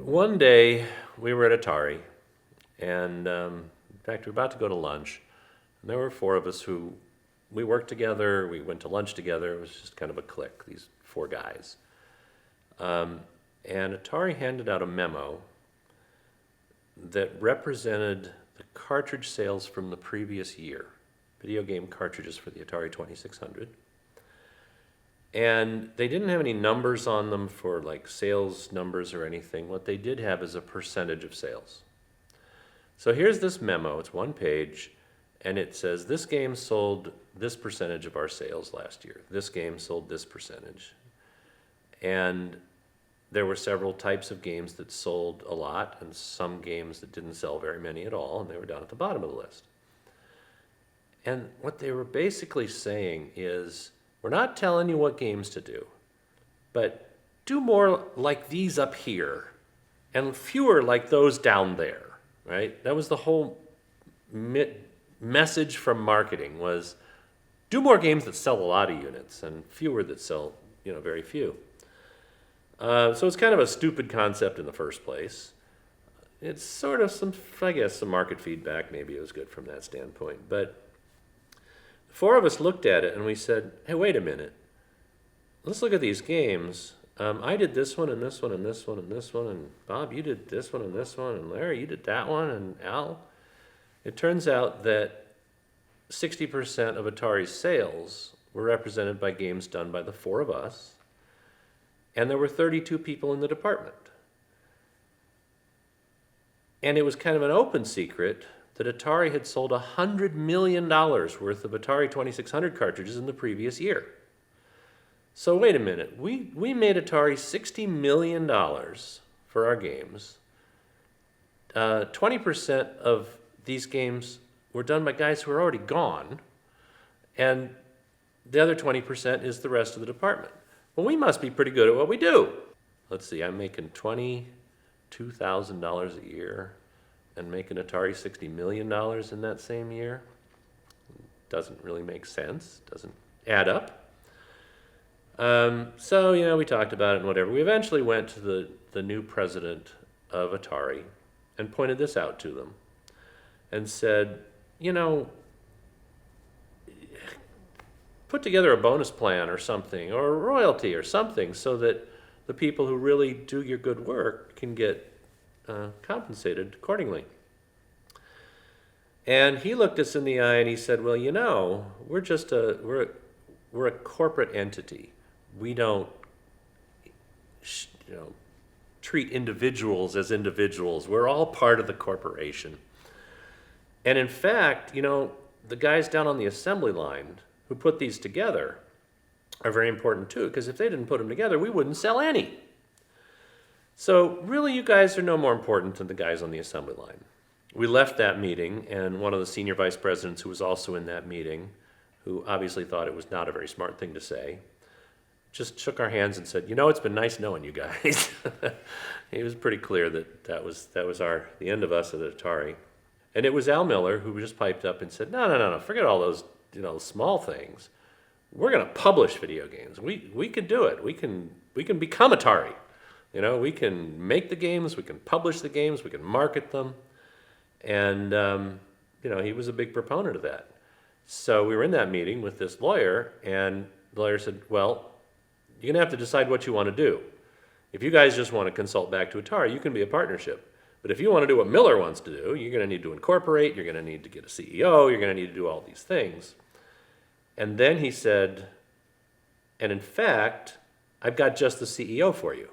one day we were at Atari, and in fact, we were about to go to lunch, and there were four of us who we worked together. We went to lunch together. It was just kind of a clique, these four guys. And Atari handed out a memo that represented the cartridge sales from the previous year, video game cartridges for the Atari 2600. And they didn't have any numbers on them for like sales numbers or anything. What they did have is a percentage of sales. So here's this memo, it's one page, and it says this game sold this percentage of our sales last year. This game sold this percentage. And there were several types of games that sold a lot and some games that didn't sell very many at all, and they were down at the bottom of the list. And what they were basically saying is, we're not telling you what games to do, but do more like these up here and fewer like those down there, right? That was the whole message from marketing was do more games that sell a lot of units and fewer that sell, very few. So it's kind of a stupid concept in the first place. It's sort of some market feedback. Maybe it was good from that standpoint. But the four of us looked at it and we said, hey, wait a minute. Let's look at these games. I did this one and this one and this one and this one. And Bob, you did this one and this one. And Larry, you did that one. And Al. It turns out that 60% of Atari's sales were represented by games done by the four of us. And there were 32 people in the department. And it was kind of an open secret that Atari had sold $100 million worth of Atari 2600 cartridges in the previous year. So wait a minute, we made Atari $60 million for our games. 20% of these games were done by guys who are already gone, and the other 20% is the rest of the department. Well, we must be pretty good at what we do. Let's see, I'm making $22,000 a year and making Atari $60 million in that same year. Doesn't really make sense, doesn't add up. So, we talked about it and whatever. We eventually went to the new president of Atari and pointed this out to them and said, put together a bonus plan or something, or a royalty or something, so that the people who really do your good work can get compensated accordingly. And he looked us in the eye and he said, well, we're just we're a corporate entity. We don't treat individuals as individuals. We're all part of the corporation. And in fact, the guys down on the assembly line who put these together are very important too, because if they didn't put them together, we wouldn't sell any. So really, you guys are no more important than the guys on the assembly line. We left that meeting, and one of the senior vice presidents who was also in that meeting, who obviously thought it was not a very smart thing to say, just shook our hands and said, it's been nice knowing you guys. He was pretty clear that was the end of us at Atari. And it was Al Miller who just piped up and said, no, forget all those small things. We're going to publish video games. We can do it. We can become Atari. We can make the games. We can publish the games. We can market them. And he was a big proponent of that. So we were in that meeting with this lawyer, and the lawyer said, well, you're going to have to decide what you want to do. If you guys just want to consult back to Atari, you can be a partnership. But if you want to do what Miller wants to do, you're going to need to incorporate, you're going to need to get a CEO, you're going to need to do all these things. And then he said, and in fact, I've got just the CEO for you.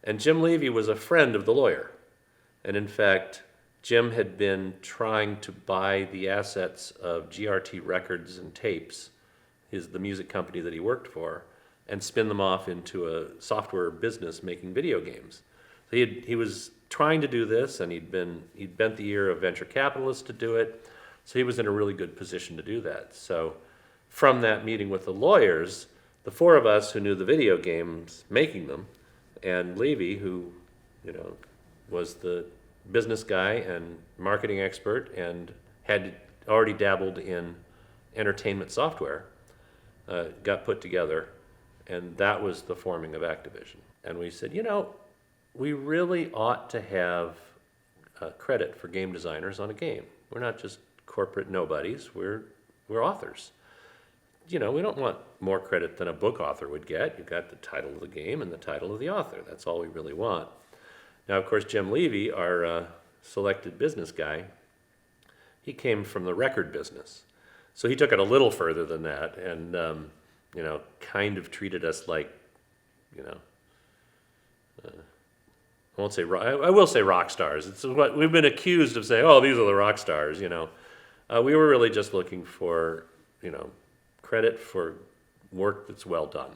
And Jim Levy was a friend of the lawyer. And in fact, Jim had been trying to buy the assets of GRT Records and Tapes, the music company that he worked for, and spin them off into a software business making video games. So he was trying to do this, and he'd bent the ear of venture capitalists to do it. So he was in a really good position to do that. So from that meeting with the lawyers, the four of us who knew the video games, making them, and Levy, who was the business guy and marketing expert and had already dabbled in entertainment software, got put together, and that was the forming of Activision. And we said, we really ought to have credit for game designers on a game. We're not just corporate nobodies. We're authors. We don't want more credit than a book author would get. You've got the title of the game and the title of the author. That's all we really want. Now, of course, Jim Levy, our selected business guy, he came from the record business. So he took it a little further than that and, kind of treated us like, I won't say, I will say rock stars. It's what we've been accused of saying, oh, these are the rock stars, We were really just looking for, credit for work that's well done.